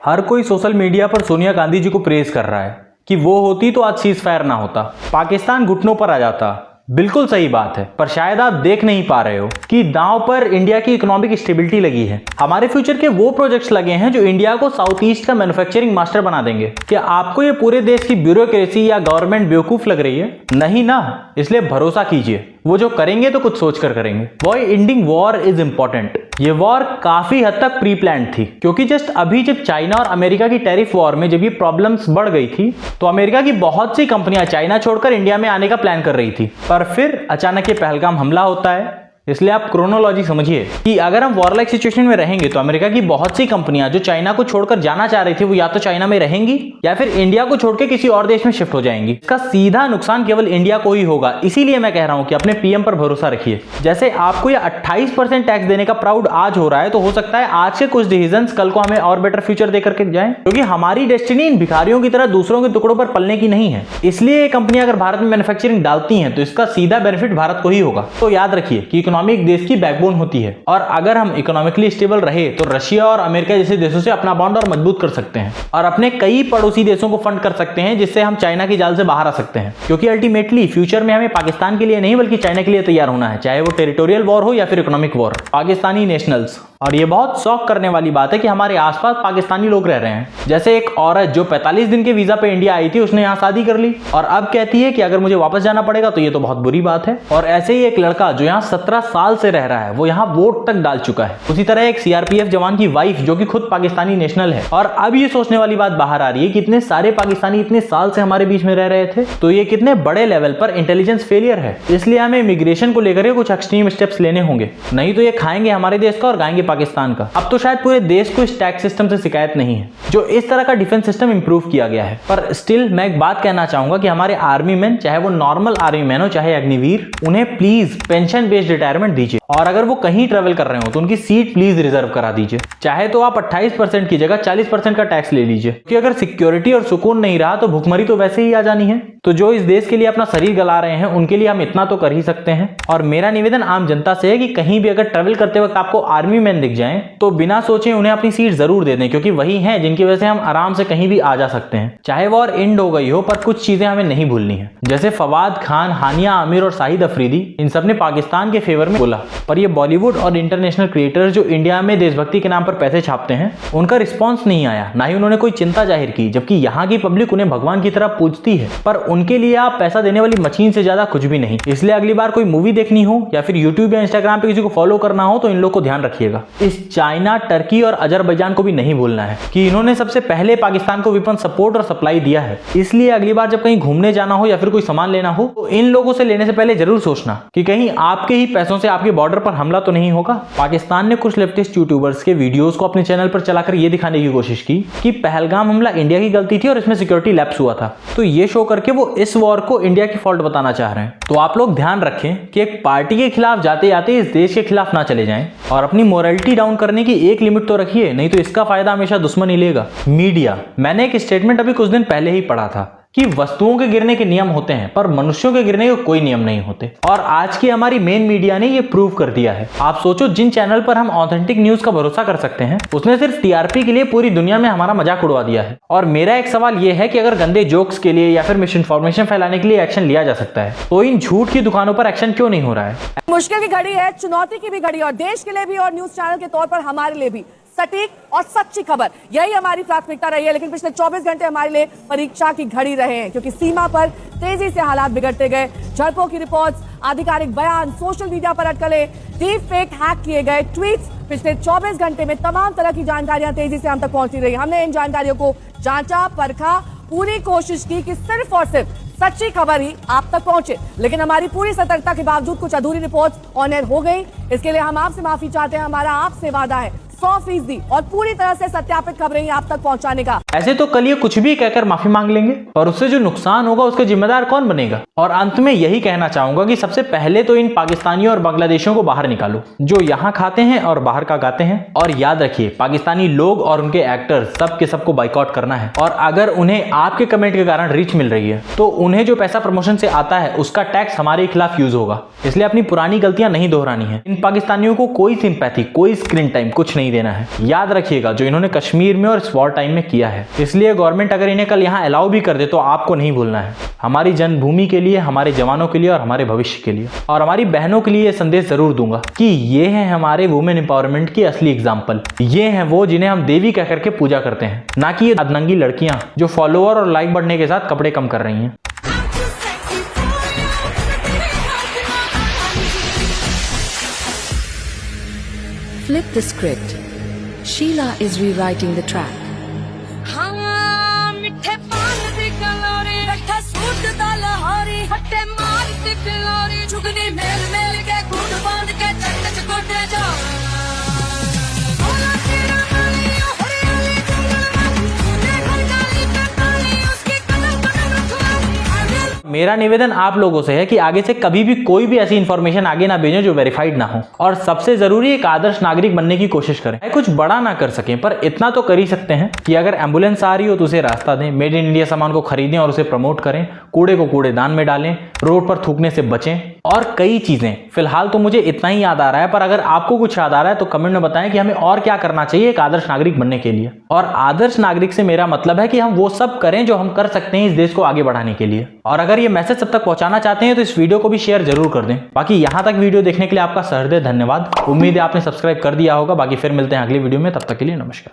हर कोई social media पर सोनिया गांधी जी को प्रेज कर रहा है कि वो होती तो आज सीज फायर ना होता, पाकिस्तान घुटनों पर आ जाता। बिल्कुल सही बात है, पर शायद आप देख नहीं पा रहे हो कि दांव पर इंडिया की इकोनॉमिक स्टेबिलिटी लगी है। हमारे फ्यूचर के वो प्रोजेक्ट्स लगे हैं जो इंडिया को साउथ ईस्ट का मैन्युफैक्चरिंग मास्टर बना देंगे। क्या आपको ये पूरे देश की ब्यूरोक्रेसी या गवर्नमेंट बेवकूफ लग रही है? नहीं ना, इसलिए भरोसा कीजिए, वो जो करेंगे तो कुछ सोच कर करेंगे। वॉय एंडिंग वॉर इज इंपॉर्टेंट। ये वॉर काफी हद तक प्री प्लान्ड थी, क्योंकि जस्ट अभी जब चाइना और अमेरिका की टैरिफ वॉर में जब ये प्रॉब्लम्स बढ़ गई थी तो अमेरिका की बहुत सी कंपनियां चाइना छोड़कर इंडिया में आने का प्लान कर रही थी। पर फिर अचानक ये पहलगाम हमला होता है। इसलिए आप क्रोनोलॉजी समझिए कि अगर हम वॉर लाइक सिचुएशन में रहेंगे तो अमेरिका की बहुत सी कंपनियां जो चाइना को छोड़कर जाना चाह रही थी वो या तो चाइना में रहेंगी या फिर इंडिया को छोड़कर किसी और देश में शिफ्ट हो जाएंगी। इसका सीधा नुकसान केवल इंडिया को ही होगा। इसीलिए मैं कह रहा हूं कि अपने पीएम पर भरोसा रखिए। जैसे आपको ये 28% टैक्स देने का प्राउड आज हो रहा है, तो हो सकता है आज के कुछ डिसीजंस कल को हमें और बेटर फ्यूचर देकर के जाएं, क्योंकि हमारी डेस्टिनी इन भिखारियों की तरह दूसरों के टुकड़ों पर पलने की नहीं है। इसलिए ये कंपनियां अगर भारत में मैन्युफैक्चरिंग डालती हैं तो इसका सीधा बेनिफिट भारत को ही होगा। तो याद रखिए कि इकोनॉमी एक देश की बैकबोन होती है, और अगर हम इकोनॉमिकली स्टेबल रहे तो रशिया और अमेरिका जैसे देशों से अपना बॉन्ड और मजबूत कर सकते हैं और अपने कई पड़ोसी देशों को फंड कर सकते हैं, जिससे हम चाइना की जाल से बाहर आ सकते हैं। क्योंकि अल्टीमेटली फ्यूचर में हमें पाकिस्तान के लिए नहीं बल्कि चाइना के लिए तैयार होना है, चाहे वो टेरिटोरियल वॉर हो या फिर इकोनॉमिक वॉर। पाकिस्तानी नेशनल्स, और ये बहुत शौक करने वाली बात है कि हमारे आसपास पाकिस्तानी लोग रह रहे हैं। जैसे एक औरत जो 45 दिन के वीजा पे इंडिया आई थी, उसने यहाँ शादी कर ली और अब कहती है कि अगर मुझे वापस जाना पड़ेगा तो ये तो बहुत बुरी बात है। और ऐसे ही एक लड़का जो यहाँ 17 साल से रह रहा है, वो यहाँ वोट तक डाल चुका है। उसी तरह एक सीआरपीएफ जवान की वाइफ जो कि खुद पाकिस्तानी नेशनल है, और अब ये सोचने वाली बात बाहर आ रही है कि इतने सारे पाकिस्तानी इतने साल से हमारे बीच में रह रहे थे, तो ये कितने बड़े लेवल पर इंटेलिजेंस फेलियर है। इसलिए हमें इमिग्रेशन को लेकर कुछ एक्सट्रीम स्टेप्स लेने होंगे, नहीं तो ये खाएंगे हमारे देश का और गाएंगे पाकिस्तान का। अब तो शायद पूरे देश को इस टैक्स सिस्टम से शिकायत नहीं है, जो इस तरह का डिफेंस सिस्टम इंप्रूव किया गया है। पर स्टिल मैं एक बात कहना चाहूंगा कि हमारे आर्मी मैन, चाहे वो नॉर्मल आर्मी मैन हो चाहे अग्निवीर, उन्हें प्लीज पेंशन बेस्ड रिटायरमेंट दीजिए। और अगर वो कहीं ट्रेवल कर रहे हो तो उनकी सीट प्लीज रिजर्व करा दीजिए। चाहे तो आप 28% की जगह 40% का टैक्स ले लीजिए, क्योंकि अगर सिक्योरिटी और सुकून नहीं रहा तो भुखमरी तो वैसे ही आ जानी है। तो जो इस देश के लिए अपना शरीर गला रहे हैं उनके लिए हम इतना तो कर ही सकते हैं। और मेरा निवेदन आम जनता से है कि कहीं भी अगर ट्रेवल करते वक्त आपको आर्मी मैन दिख जाएं तो बिना सोचे उन्हें अपनी सीट जरूर दे दें, क्योंकि वही हैं जिनकी वजह से हम आराम से कहीं भी आ जा सकते हैं। चाहे वॉर एंड हो गई हो, पर कुछ चीजें हमें नहीं भूलनी है। जैसे फवाद खान, हानिया आमिर और शाहिद अफरीदी, इन सब ने पाकिस्तान के फेवर में बोला, पर ये बॉलीवुड और इंटरनेशनल क्रिएटर्स जो इंडिया में देशभक्ति के नाम पर पैसे छापते हैं, उनका रिस्पॉन्स नहीं आया, ना ही उन्होंने कोई चिंता जाहिर की, जबकि यहाँ की पब्लिक उन्हें भगवान की तरह पूजती है। पर उनके लिए आप पैसा देने वाली मशीन से ज्यादा कुछ भी नहीं। इसलिए अगली बार कोई मूवी देखनी हो या फिर यूट्यूब या इंस्टाग्राम पे किसी को फॉलो करना हो तो इन लोग को ध्यान रखिएगा। इस चाइना, टर्की और अजरबैजान को भी नहीं भूलना है कि इन्होंने सबसे पहले पाकिस्तान को वेपन सपोर्ट और सप्लाई दिया है। इसलिए अगली बार जब कहीं घूमने जाना हो या फिर कोई सामान लेना हो तो इन लोगों से लेने से पहले जरूर सोचना कि कहीं आपके ही पैसों से आपके बॉर्डर पर हमला तो नहीं होगा। पाकिस्तान ने कुछ लेफ्टिस्ट यूट्यूबर्स के वीडियोस को अपने चैनल पर चलाकर यह दिखाने की कोशिश की कि पहलगाम हमला इंडिया की गलती थी और इसमें सिक्योरिटी लैप्स हुआ था। तो ये शो करके वो इस वॉर को इंडिया की फॉल्ट बताना चाह रहे हैं। तो आप लोग ध्यान रखें कि एक पार्टी के खिलाफ जाते जाते इस देश के खिलाफ ना चले जाएं, और अपनी मोरालिटी डाउन करने की एक लिमिट तो रखिए, नहीं तो इसका फायदा हमेशा दुश्मन ही लेगा। मीडिया, मैंने एक स्टेटमेंट अभी कुछ दिन पहले ही पढ़ा था कि वस्तुओं के गिरने के नियम होते हैं पर मनुष्यों के गिरने के कोई नियम नहीं होते, और आज की हमारी मेन मीडिया ने ये प्रूव कर दिया है। आप सोचो, जिन चैनल पर हम ऑथेंटिक न्यूज का भरोसा कर सकते हैं, उसने सिर्फ टीआरपी के लिए पूरी दुनिया में हमारा मजाक उड़वा दिया है। और मेरा एक सवाल ये है कि अगर गंदे जोक्स के लिए या फिर मिस इन्फॉर्मेशन फैलाने के लिए एक्शन लिया जा सकता है, तो इन झूठ की दुकानों पर एक्शन क्यों नहीं हो रहा है? मुश्किल की घड़ी है, चुनौती की भी घड़ी, और देश के लिए भी और न्यूज चैनल के तौर पर हमारे लिए भी सटीक और सच्ची खबर, यही हमारी प्राथमिकता रही है। लेकिन पिछले 24 घंटे हमारे लिए परीक्षा की घड़ी रहे हैं, क्योंकि सीमा पर तेजी से हालात बिगड़ते गए। झड़पों की रिपोर्ट्स, आधिकारिक बयान, सोशल मीडिया पर अटकलें, डीप फेक, हैक किए गए ट्वीट्स, पिछले 24 घंटे में तमाम तरह की जानकारियां तेजी से हम तक पहुंचती रही। हमने इन जानकारियों को जांचा, परखा, पूरी कोशिश की कि सिर्फ और सिर्फ सच्ची खबर ही आप तक पहुंचे। लेकिन हमारी पूरी सतर्कता के बावजूद कुछ अधूरी रिपोर्ट्स ऑन एयर हो गई। इसके लिए हम आपसे माफी चाहते हैं। हमारा आपसे वादा है 100% और पूरी तरह से सत्यापित खबरें आप तक पहुंचाने का। ऐसे तो कल ये कुछ भी कहकर माफी मांग लेंगे, पर उससे जो नुकसान होगा उसके जिम्मेदार कौन बनेगा? और अंत में यही कहना चाहूंगा कि सबसे पहले तो इन पाकिस्तानियों और बांग्लादेशियों को बाहर निकालो, जो यहाँ खाते हैं और बाहर का गाते हैं। और याद रखिए, पाकिस्तानी लोग और उनके एक्टर्स सब के सबको बाइकआउट करना है। और अगर उन्हें आपके कमेंट के कारण रीच मिल रही है तो उन्हें जो पैसा प्रमोशन से आता है उसका टैक्स हमारे खिलाफ यूज होगा। इसलिए अपनी पुरानी गलतियां नहीं दोहरानी है। इन पाकिस्तानियों को कोई सिंपैथी, कोई स्क्रीन टाइम कुछ नहीं नहीं देना है। याद रखिएगा जो इन्होंने कश्मीर में और इस वॉर टाइम में किया है। इसलिए गवर्नमेंट अगर इन्हें कल यहाँ अलाउ भी कर दे तो आपको नहीं भूलना है, हमारी जन्मभूमि के लिए, हमारे जवानों के लिए और हमारे भविष्य के लिए। और हमारी बहनों के लिए ये संदेश जरूर दूंगा कि ये हैं हमारे वुमेन एम्पावरमेंट की असली एग्जाम्पल। ये हैं वो जिन्हें हम देवी कह करके पूजा करते हैं, ना कि ये अधनंगी लड़कियां जो फॉलोअर और लाइक बढ़ने के साथ कपड़े कम कर रही हैं। Flip the script. Sheila is rewriting the track. हाँ मिठे पान दी कलोरी रखा सूट दा लहरी फटे मार दी कलोरी झुगनी मेल मेल के गुड बांध के चट च कोटे जा ओला तेरा माली ओ हरियाली जंगल में देखो काली पे काली उसकी कलम कलम रखवाली। मेरा निवेदन आप लोगों से है कि आगे से कभी भी कोई भी ऐसी इंफॉर्मेशन आगे ना भेजें जो वेरीफाइड ना हो, और सबसे जरूरी एक आदर्श नागरिक बनने की कोशिश करें। कुछ बड़ा ना कर सकें पर इतना तो कर ही सकते हैं कि अगर एम्बुलेंस आ रही हो तो उसे रास्ता दें, मेड इन इंडिया सामान को खरीदें और उसे प्रमोट करें, कूड़े को कूड़ेदान में डालें, रोड पर थूकने से बचें और कई चीजें। फिलहाल तो मुझे इतना ही याद आ रहा है, पर अगर आपको कुछ याद आ रहा है तो कमेंट में बताएं कि हमें और क्या करना चाहिए एक आदर्श नागरिक बनने के लिए। और आदर्श नागरिक से मेरा मतलब है कि हम वो सब करें जो हम कर सकते हैं इस देश को आगे बढ़ाने के लिए। और अगर ये मैसेज सब तक पहुंचाना चाहते हैं तो इस वीडियो को भी शेयर जरूर कर दें। बाकी यहां तक वीडियो देखने के लिए आपका सहृदय धन्यवाद। उम्मीद है आपने सब्सक्राइब कर दिया होगा। बाकी फिर मिलते हैं अगली वीडियो में, तब तक के लिए नमस्कार।